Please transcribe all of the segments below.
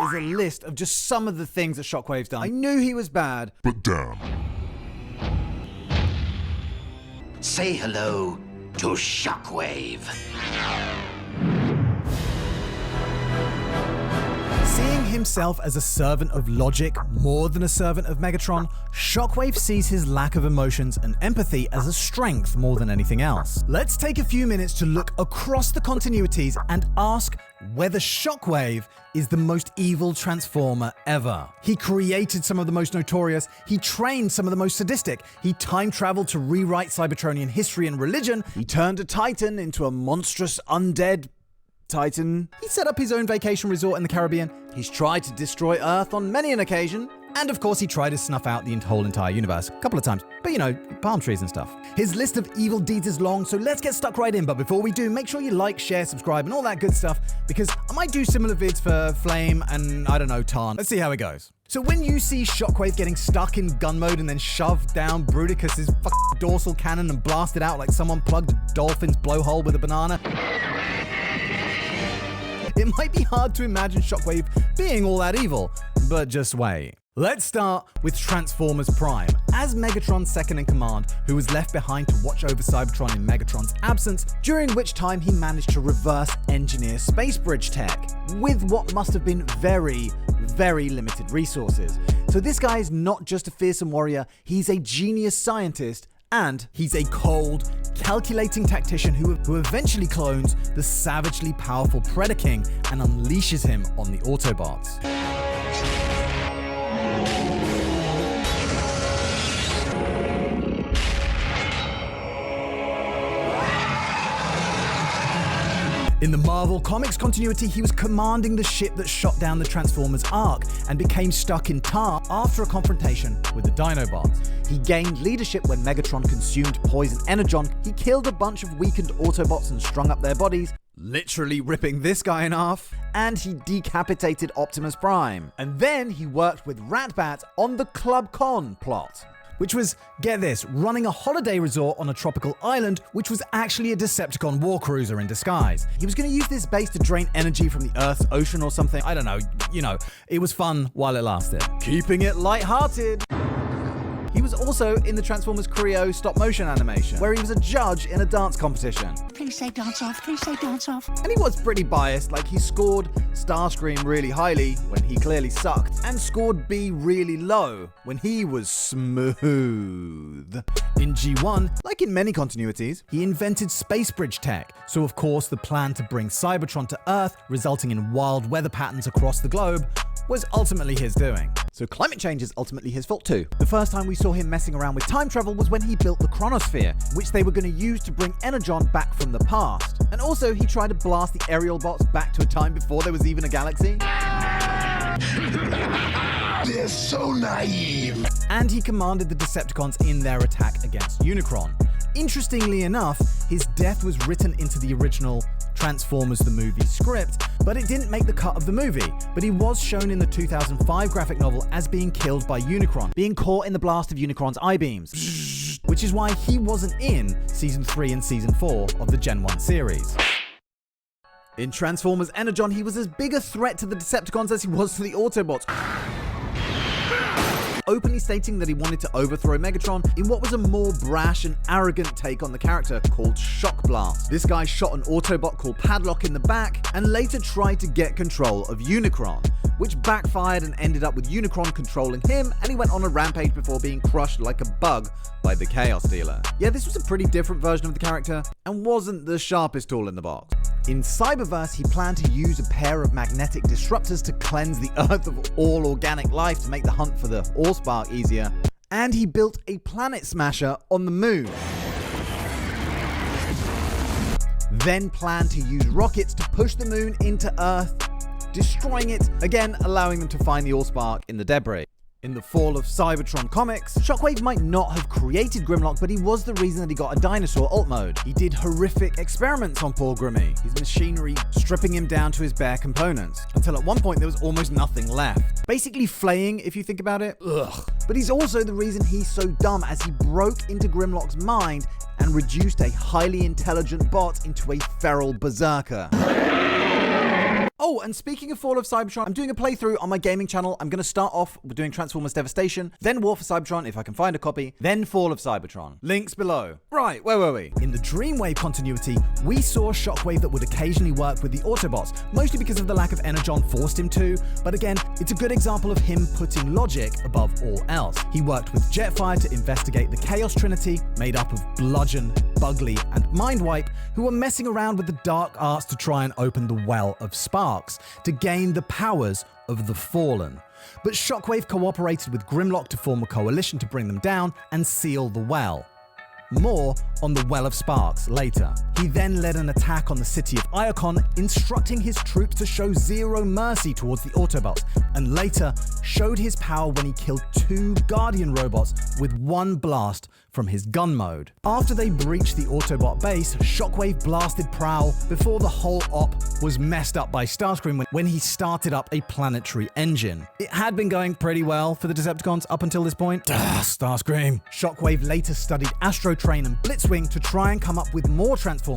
is a list of just some of the things that Shockwave's done. I knew he was bad, but damn. Say hello to Shockwave. Seeing himself as a servant of logic more than a servant of Megatron, Shockwave sees his lack of emotions and empathy as a strength more than anything else. Let's take a few minutes to look across the continuities and ask whether Shockwave is the most evil Transformer ever. He created some of the most notorious, he trained some of the most sadistic, he time traveled to rewrite Cybertronian history and religion, he turned a Titan into a monstrous undead Titan. He set up his own vacation resort in the Caribbean. He's tried to destroy Earth on many an occasion. And of course, he tried to snuff out the whole entire universe a couple of times. But you know, palm trees and stuff. His list of evil deeds is long, so let's get stuck right in. But before we do, make sure you like, share, subscribe, and all that good stuff, because I might do similar vids for Flame and, I don't know, Tarn. Let's see how it goes. So when you see Shockwave getting stuck in gun mode and then shoved down Bruticus's fucking dorsal cannon and blasted out like someone plugged a dolphin's blowhole with a banana, it might be hard to imagine Shockwave being all that evil, but just wait. Let's start with Transformers Prime, as Megatron's second in command, who was left behind to watch over Cybertron in Megatron's absence, during which time he managed to reverse engineer space bridge tech, with what must have been very, very limited resources. So this guy is not just a fearsome warrior, he's a genius scientist, and he's a cold, calculating tactician who eventually clones the savagely powerful Predaking and unleashes him on the Autobots. In the Marvel Comics continuity, he was commanding the ship that shot down the Transformers Ark and became stuck in tar after a confrontation with the Dinobots. He gained leadership when Megatron consumed Poison Energon. He killed a bunch of weakened Autobots and strung up their bodies, literally ripping this guy in half, and he decapitated Optimus Prime. And then he worked with Ratbat on the Club Con plot, which was, get this, running a holiday resort on a tropical island, which was actually a Decepticon war cruiser in disguise. He was going to use this base to drain energy from the Earth's ocean or something. I don't know, you know, it was fun while it lasted. Keeping it lighthearted. He was also in the Transformers Creo stop-motion animation, where he was a judge in a dance competition. Please say dance off, please say dance off. And he was pretty biased, like he scored Starscream really highly when he clearly sucked, and scored B really low when he was smooth. In G1, like in many continuities, he invented space bridge tech, so of course the plan to bring Cybertron to Earth, resulting in wild weather patterns across the globe, was ultimately his doing. So climate change is ultimately his fault too. The first time we saw him messing around with time travel was when he built the Chronosphere, which they were going to use to bring Energon back from the past. And also he tried to blast the aerial bots back to a time before there was even a galaxy. They're so naive. And he commanded the Decepticons in their attack against Unicron. Interestingly enough, his death was written into the original Transformers the movie script, but it didn't make the cut of the movie. But he was shown in the 2005 graphic novel as being killed by Unicron, being caught in the blast of Unicron's I-beams, which is why he wasn't in Season 3 and Season 4 of the Gen 1 series. In Transformers Energon, he was as big a threat to the Decepticons as he was to the Autobots, openly stating that he wanted to overthrow Megatron in what was a more brash and arrogant take on the character called Shock Blast. This guy shot an Autobot called Padlock in the back and later tried to get control of Unicron, which backfired and ended up with Unicron controlling him, and he went on a rampage before being crushed like a bug by the Chaos Dealer. Yeah, this was a pretty different version of the character and wasn't the sharpest tool in the box. In Cyberverse, he planned to use a pair of magnetic disruptors to cleanse the Earth of all organic life to make the hunt for the Allspark easier. And he built a planet smasher on the moon. Then planned to use rockets to push the moon into Earth, destroying it, again allowing them to find the Allspark in the debris. In the Fall of Cybertron comics, Shockwave might not have created Grimlock, but he was the reason that he got a dinosaur alt mode. He did horrific experiments on poor Grimmy, his machinery stripping him down to his bare components, until at one point there was almost nothing left. Basically flaying, if you think about it. Ugh. But he's also the reason he's so dumb, as he broke into Grimlock's mind and reduced a highly intelligent bot into a feral berserker. Oh, and speaking of Fall of Cybertron, I'm doing a playthrough on my gaming channel. I'm going to start off with doing Transformers Devastation, then War for Cybertron if I can find a copy, then Fall of Cybertron. Links below. Right, where were we? In the Dreamwave continuity, we saw Shockwave that would occasionally work with the Autobots, mostly because of the lack of Energon forced him to, but again, it's a good example of him putting logic above all else. He worked with Jetfire to investigate the Chaos Trinity, made up of Bludgeon, Bugly, and Mindwipe, who were messing around with the dark arts to try and open the Well of Sparks to gain the powers of the Fallen. But Shockwave cooperated with Grimlock to form a coalition to bring them down and seal the well. More on the Well of Sparks later. He then led an attack on the city of Iacon, instructing his troops to show zero mercy towards the Autobots, and later showed his power when he killed 2 Guardian robots with 1 blast from his gun mode. After they breached the Autobot base, Shockwave blasted Prowl before the whole op was messed up by Starscream when he started up a planetary engine. It had been going pretty well for the Decepticons up until this point. Starscream. Shockwave later studied Astro Train and Blitzwing to try and come up with more Transformers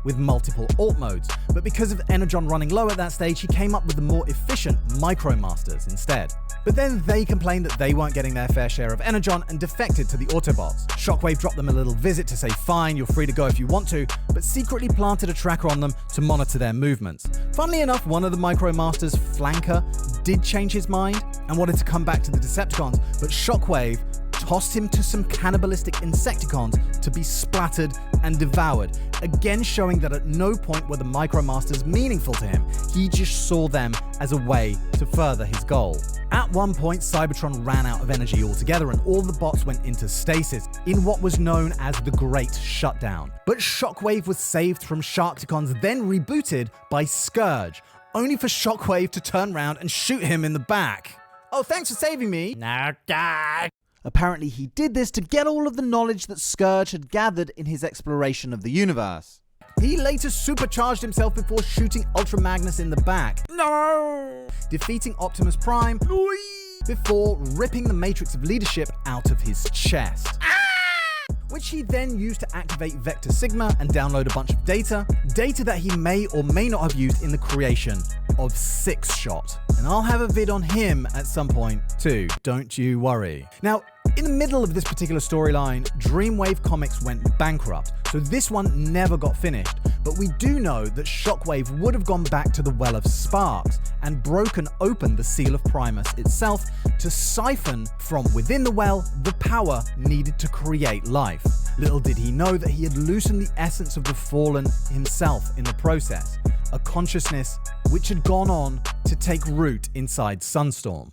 with multiple alt modes, but because of Energon running low at that stage, he came up with the more efficient Micromasters instead. But then they complained that they weren't getting their fair share of Energon and defected to the Autobots. Shockwave dropped them a little visit to say, fine, you're free to go if you want to, but secretly planted a tracker on them to monitor their movements. Funnily enough, one of the Micromasters, Flanker, did change his mind and wanted to come back to the Decepticons, but Shockwave tossed him to some cannibalistic Insecticons to be splattered and devoured, again showing that at no point were the Micromasters meaningful to him. He just saw them as a way to further his goal. At one point, Cybertron ran out of energy altogether and all the bots went into stasis in what was known as the Great Shutdown. But Shockwave was saved from Sharkticons, then rebooted by Scourge, only for Shockwave to turn around and shoot him in the back. Oh, thanks for saving me. Now die. Apparently he did this to get all of the knowledge that Scourge had gathered in his exploration of the universe. He later supercharged himself before shooting Ultra Magnus in the back. No! Defeating Optimus Prime before ripping the Matrix of Leadership out of his chest. Which he then used to activate Vector Sigma and download a bunch of data that he may or may not have used in the creation of Six Shot. And I'll have a vid on him at some point too, don't you worry. Now, in the middle of this particular storyline, Dreamwave Comics went bankrupt, so this one never got finished, but we do know that Shockwave would have gone back to the Well of Sparks and broken open the Seal of Primus itself to siphon from within the well the power needed to create life. Little did he know that he had loosened the essence of the Fallen himself in the process, a consciousness which had gone on to take root inside Sunstorm.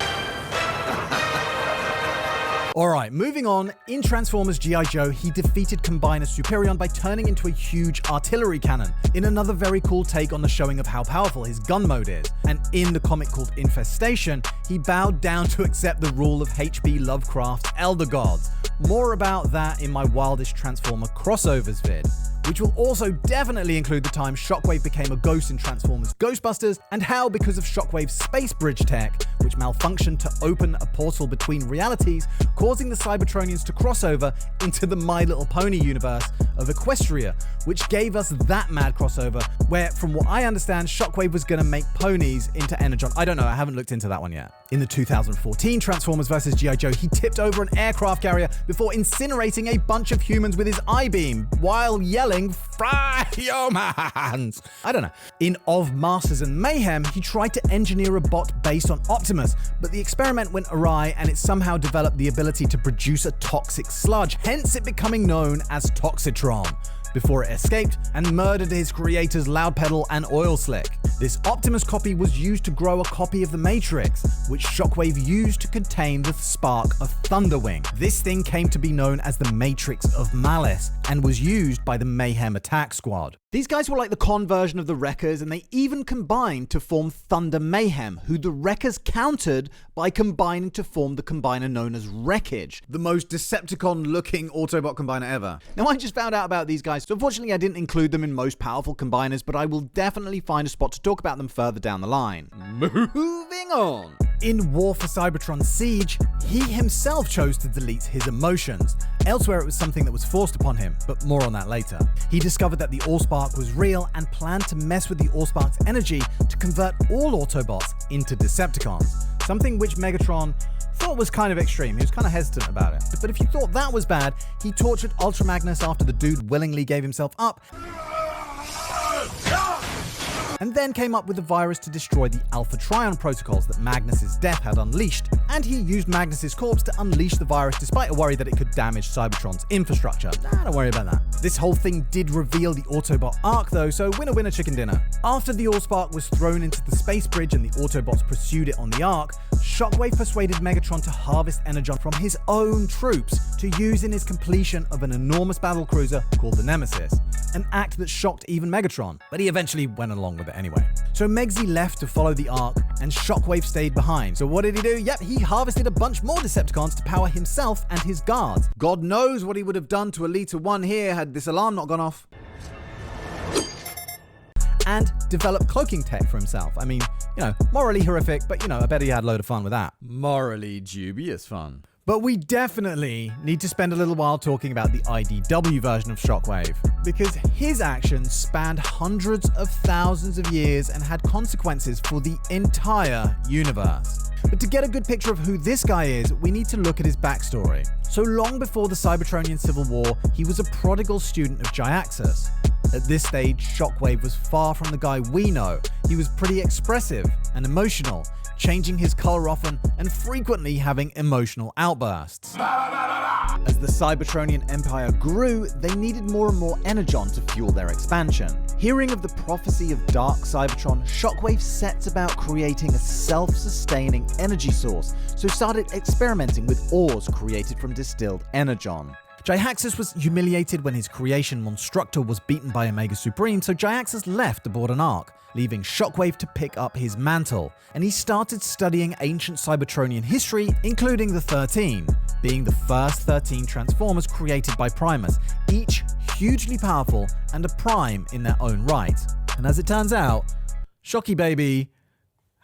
Alright, moving on, in Transformers G.I. Joe, he defeated Combiner Superion by turning into a huge artillery cannon, in another very cool take on the showing of how powerful his gun mode is. And in the comic called Infestation, he bowed down to accept the rule of H.P. Lovecraft's Elder Gods. More about that in my Wildest Transformer crossovers vid, which will also definitely include the time Shockwave became a ghost in Transformers Ghostbusters, and how, because of Shockwave's space bridge tech, which malfunctioned to open a portal between realities, causing the Cybertronians to cross over into the My Little Pony universe of Equestria, which gave us that mad crossover where, from what I understand, Shockwave was going to make ponies into Energon. I don't know, I haven't looked into that one yet. In the 2014 Transformers vs. G.I. Joe, he tipped over an aircraft carrier before incinerating a bunch of humans with his I-beam while yelling, "Fry your hands!" I don't know. In Of Masters and Mayhem, he tried to engineer a bot based on Optimus, but the experiment went awry and it somehow developed the ability to produce a toxic sludge, hence it becoming known as Toxitron, before it escaped and murdered his creators Loudpedal and Oil Slick. This Optimus copy was used to grow a copy of the Matrix, which Shockwave used to contain the spark of Thunderwing. This thing came to be known as the Matrix of Malice and was used by the Mayhem Attack Squad. These guys were like the con version of the Wreckers, and they even combined to form Thunder Mayhem, who the Wreckers countered by combining to form the combiner known as Wreckage, the most Decepticon-looking Autobot combiner ever. Now, I just found out about these guys, so unfortunately I didn't include them in most powerful combiners, but I will definitely find a spot to talk about them further down the line. Moving on. In War for Cybertron Siege, he himself chose to delete his emotions, Elsewhere, it was something that was forced upon him, but more on that later. He discovered that the Allspark was real and planned to mess with the Allspark's energy to convert all Autobots into Decepticons, something which Megatron thought was kind of extreme. He was kind of hesitant about it. But if you thought that was bad, he tortured Ultra Magnus after the dude willingly gave himself up, and then came up with a virus to destroy the Alpha Trion protocols that Magnus's death had unleashed. And he used Magnus's corpse to unleash the virus despite a worry that it could damage Cybertron's infrastructure. Nah, don't worry about that. This whole thing did reveal the Autobot arc though, so winner winner chicken dinner. After the Allspark was thrown into the space bridge and the Autobots pursued it on the arc, Shockwave persuaded Megatron to harvest energon from his own troops to use in his completion of an enormous battlecruiser called the Nemesis, an act that shocked even Megatron, but he eventually went along with it anyway. So Megsy left to follow the arc, and Shockwave stayed behind. So what did he do? Yep, he harvested a bunch more Decepticons to power himself and his guards. God knows what he would have done to Elita 1 here had this alarm not gone off. And developed cloaking tech for himself. I mean, morally horrific, but I bet he had a load of fun with that. Morally dubious fun. But we definitely need to spend a little while talking about the IDW version of Shockwave, because his actions spanned hundreds of thousands of years and had consequences for the entire universe. But to get a good picture of who this guy is, we need to look at his backstory. So long before the Cybertronian Civil War, he was a prodigal student of Jyaxus. At this stage, Shockwave was far from the guy we know. He was pretty expressive and emotional, changing his color often and frequently having emotional outbursts. As the Cybertronian Empire grew, they needed more and more energon to fuel their expansion. Hearing of the prophecy of Dark Cybertron, Shockwave sets about creating a self-sustaining energy source, so started experimenting with ores created from distilled energon. Jyaxus was humiliated when his creation Monstructor was beaten by Omega Supreme, so Jyaxus left aboard an ark, leaving Shockwave to pick up his mantle, and he started studying ancient Cybertronian history, including the 13, being the first 13 Transformers created by Primus, each hugely powerful and a prime in their own right. And as it turns out, Shocky Baby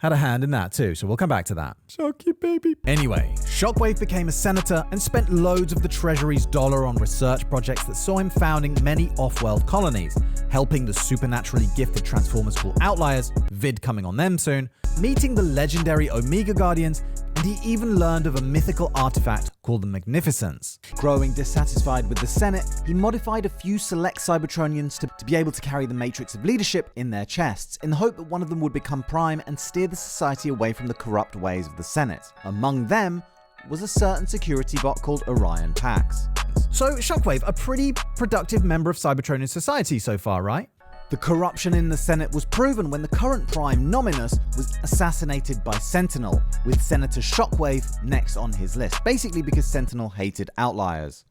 had a hand in that too, so we'll come back to that. Shocky Baby. Anyway, Shockwave became a senator and spent loads of the Treasury's dollar on research projects that saw him founding many off-world colonies, helping the supernaturally gifted Transformers called Outliers, vid coming on them soon, meeting the legendary Omega Guardians, and he even learned of a mythical artifact called the Magnificence. Growing dissatisfied with the Senate, he modified a few select Cybertronians to be able to carry the Matrix of Leadership in their chests, in the hope that one of them would become Prime and steer the society away from the corrupt ways of the Senate. Among them was a certain security bot called Orion Pax. So Shockwave, a pretty productive member of Cybertronian society so far, right? The corruption in the Senate was proven when the current Prime Nominus was assassinated by Sentinel, with Senator Shockwave next on his list, basically because Sentinel hated Outliers.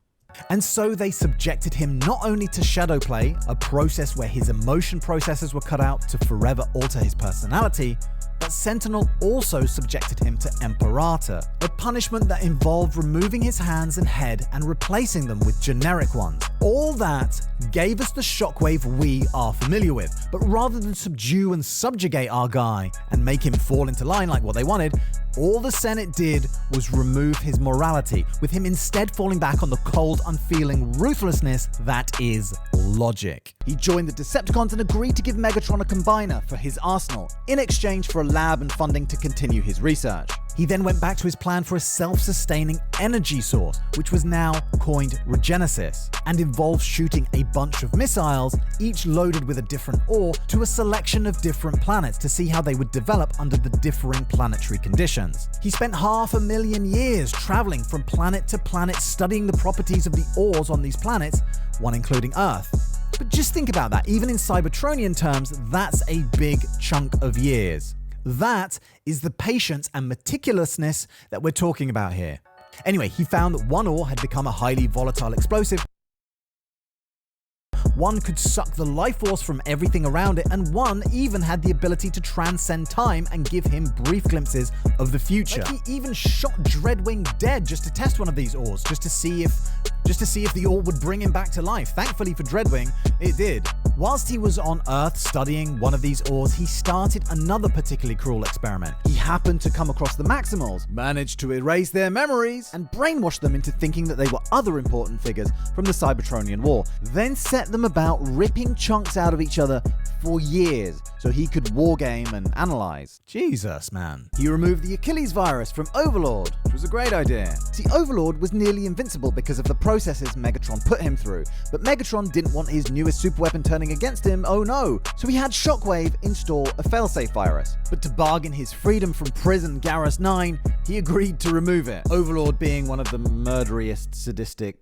And so they subjected him not only to shadow play, a process where his emotion processors were cut out to forever alter his personality, but Sentinel also subjected him to Imperator, a punishment that involved removing his hands and head and replacing them with generic ones. All that gave us the Shockwave we are familiar with, but rather than subdue and subjugate our guy and make him fall into line like what they wanted, all the Senate did was remove his morality, with him instead falling back on the cold, unfeeling ruthlessness that is logic. He joined the Decepticons and agreed to give Megatron a combiner for his arsenal, in exchange for a lab and funding to continue his research. He then went back to his plan for a self-sustaining energy source, which was now coined Regenesis, and involves shooting a bunch of missiles, each loaded with a different ore, to a selection of different planets to see how they would develop under the differing planetary conditions. He spent 500,000 years traveling from planet to planet studying the properties of the ores on these planets, one including Earth. But just think about that, even in Cybertronian terms, that's a big chunk of years. That is the patience and meticulousness that we're talking about here. Anyway, he found that one ore had become a highly volatile explosive, one could suck the life force from everything around it, and one even had the ability to transcend time and give him brief glimpses of the future. Like he even shot Dreadwing dead just to test one of these ores, just to see if the ore would bring him back to life. Thankfully for Dreadwing, it did. Whilst he was on Earth studying one of these ores, he started another particularly cruel experiment. He happened to come across the Maximals, managed to erase their memories, and brainwash them into thinking that they were other important figures from the Cybertronian War, then set them about ripping chunks out of each other for years so he could wargame and analyze. Jesus, man. He removed the Achilles virus from Overlord, which was a great idea. See, Overlord was nearly invincible because of the processes Megatron put him through, but Megatron didn't want his newest superweapon turning against him, oh no. So he had Shockwave install a failsafe virus. But to bargain his freedom from prison Garrus 9, he agreed to remove it. Overlord being one of the murderiest, sadistic,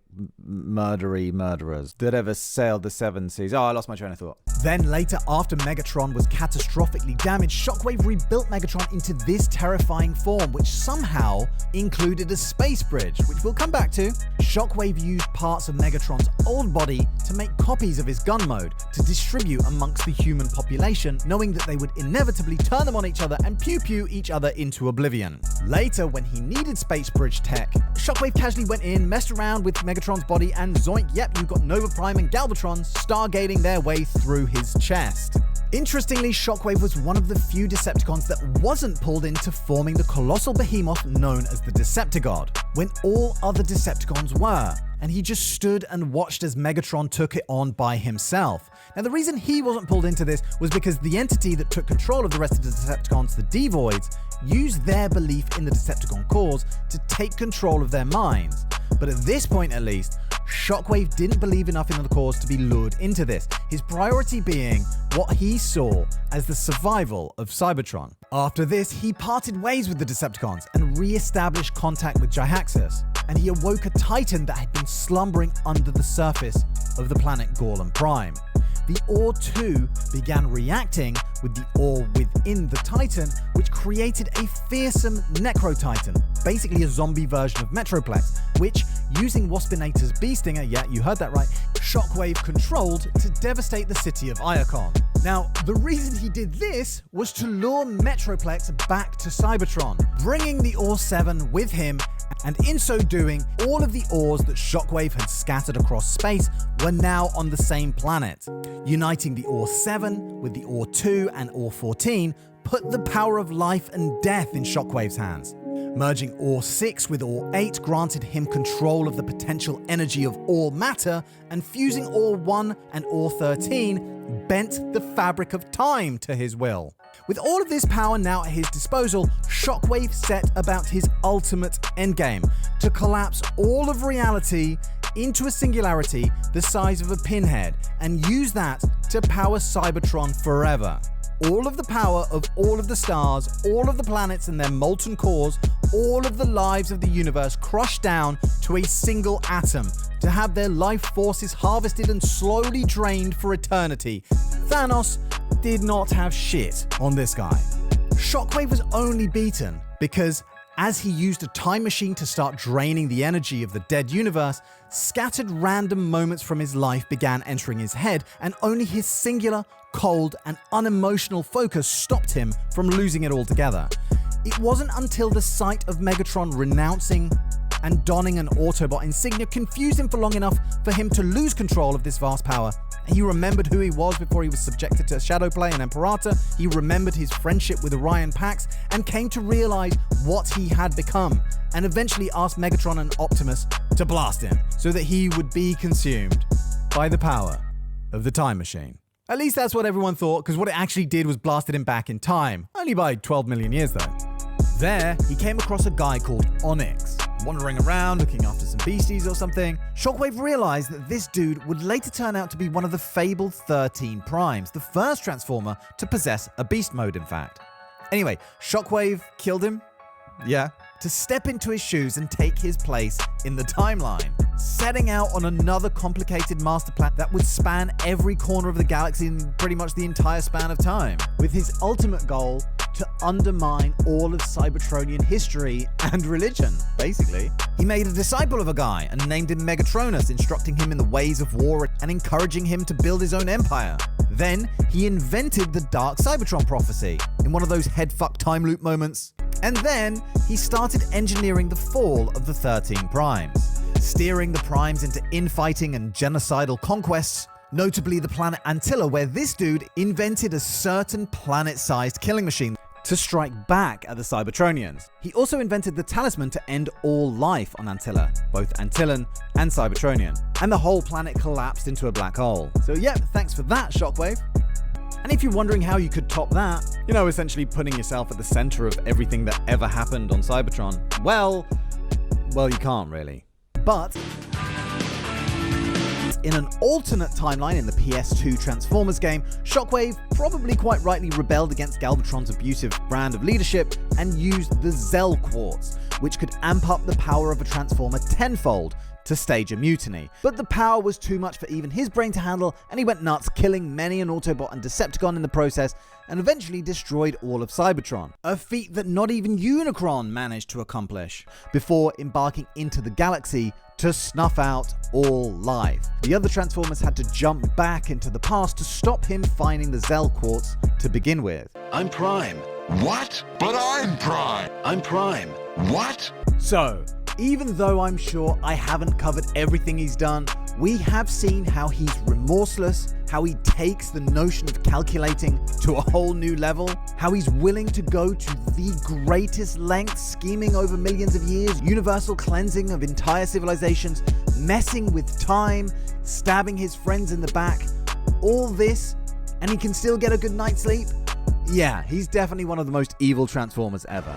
murderers that ever sailed the seven seas. Oh, I lost my train of thought. Then later, after Megatron was catastrophically damaged, Shockwave rebuilt Megatron into this terrifying form, which somehow included a space bridge, which we'll come back to. Shockwave used parts of Megatron's old body to make copies of his gun mode to distribute amongst the human population, knowing that they would inevitably turn them on each other and pew-pew each other into oblivion. Later, when he needed space bridge tech, Shockwave casually went in, messed around with Megatron's body, and zoink, yep, you've got Nova Prime and Galvatron stargating their way through his chest. Interestingly, Shockwave was one of the few Decepticons that wasn't pulled into forming the colossal behemoth known as the Deceptigod, when all other Decepticons were, and he just stood and watched as Megatron took it on by himself. Now, the reason he wasn't pulled into this was because the entity that took control of the rest of the Decepticons, the Devoids, used their belief in the Decepticon cause to take control of their minds. But at this point, at least, Shockwave didn't believe enough in the cause to be lured into this, his priority being what he saw as the survival of Cybertron. After this, he parted ways with the Decepticons and re-established contact with Jihaxus, and he awoke a Titan that had been slumbering under the surface of the planet Gorlem Prime. The ore too began reacting with the ore within the Titan, which created a fearsome Necro-Titan, basically a zombie version of Metroplex, which, using Waspinator's bee stinger, yeah, you heard that right, Shockwave controlled to devastate the city of Iacon. Now, the reason he did this was to lure Metroplex back to Cybertron, bringing the Ore 7 with him, and in so doing, all of the ores that Shockwave had scattered across space were now on the same planet. Uniting the Ore 7 with the Ore 2 and Ore 14 put the power of life and death in Shockwave's hands. Merging Ore 6 with Ore 8 granted him control of the potential energy of all matter, and fusing Ore 1 and Ore 13 bent the fabric of time to his will. With all of this power now at his disposal, Shockwave set about his ultimate endgame, to collapse all of reality into a singularity the size of a pinhead, and use that to power Cybertron forever. All of the power of all of the stars, all of the planets and their molten cores, all of the lives of the universe crushed down to a single atom, to have their life forces harvested and slowly drained for eternity. Thanos did not have shit on this guy. Shockwave was only beaten because, as he used a time machine to start draining the energy of the dead universe, scattered random moments from his life began entering his head, and only his singular, cold, and unemotional focus stopped him from losing it altogether. It wasn't until the sight of Megatron renouncing and donning an Autobot insignia confused him for long enough for him to lose control of this vast power. He remembered who he was before he was subjected to Shadowplay and Imperator. He remembered his friendship with Orion Pax and came to realize what he had become, and eventually asked Megatron and Optimus to blast him so that he would be consumed by the power of the time machine. At least that's what everyone thought, because what it actually did was blasted him back in time, only by 12 million years though. There, he came across a guy called Onyx, wandering around looking after some beasties or something. Shockwave realized that this dude would later turn out to be one of the fabled 13 Primes, the first Transformer to possess a beast mode, in fact. Anyway, Shockwave killed him, yeah, to step into his shoes and take his place in the timeline, setting out on another complicated master plan that would span every corner of the galaxy in pretty much the entire span of time, with his ultimate goal to undermine all of Cybertronian history and religion, basically. He made a disciple of a guy and named him Megatronus, instructing him in the ways of war and encouraging him to build his own empire. Then, he invented the Dark Cybertron prophecy in one of those headfuck time loop moments. And then, he started engineering the fall of the 13 Primes, steering the Primes into infighting and genocidal conquests, notably the planet Antilla, where this dude invented a certain planet-sized killing machine to strike back at the Cybertronians. He also invented the talisman to end all life on Antilla, both Antillan and Cybertronian, and the whole planet collapsed into a black hole. So yep, thanks for that, Shockwave. And if you're wondering how you could top that, essentially putting yourself at the center of everything that ever happened on Cybertron, well, you can't really. But in an alternate timeline in the PS2 Transformers game, Shockwave probably quite rightly rebelled against Galvatron's abusive brand of leadership and used the Zell Quartz, which could amp up the power of a Transformer tenfold to stage a mutiny. But the power was too much for even his brain to handle, and he went nuts, killing many an Autobot and Decepticon in the process, and eventually destroyed all of Cybertron. A feat that not even Unicron managed to accomplish, before embarking into the galaxy to snuff out all life. The other Transformers had to jump back into the past to stop him finding the Zell Quartz to begin with. I'm Prime. What? But I'm Prime. I'm Prime. What? So, even though I'm sure I haven't covered everything he's done, we have seen how he's remorseless, how he takes the notion of calculating to a whole new level, how he's willing to go to the greatest lengths, scheming over millions of years, universal cleansing of entire civilizations, messing with time, stabbing his friends in the back. All this, and he can still get a good night's sleep? Yeah, he's definitely one of the most evil Transformers ever.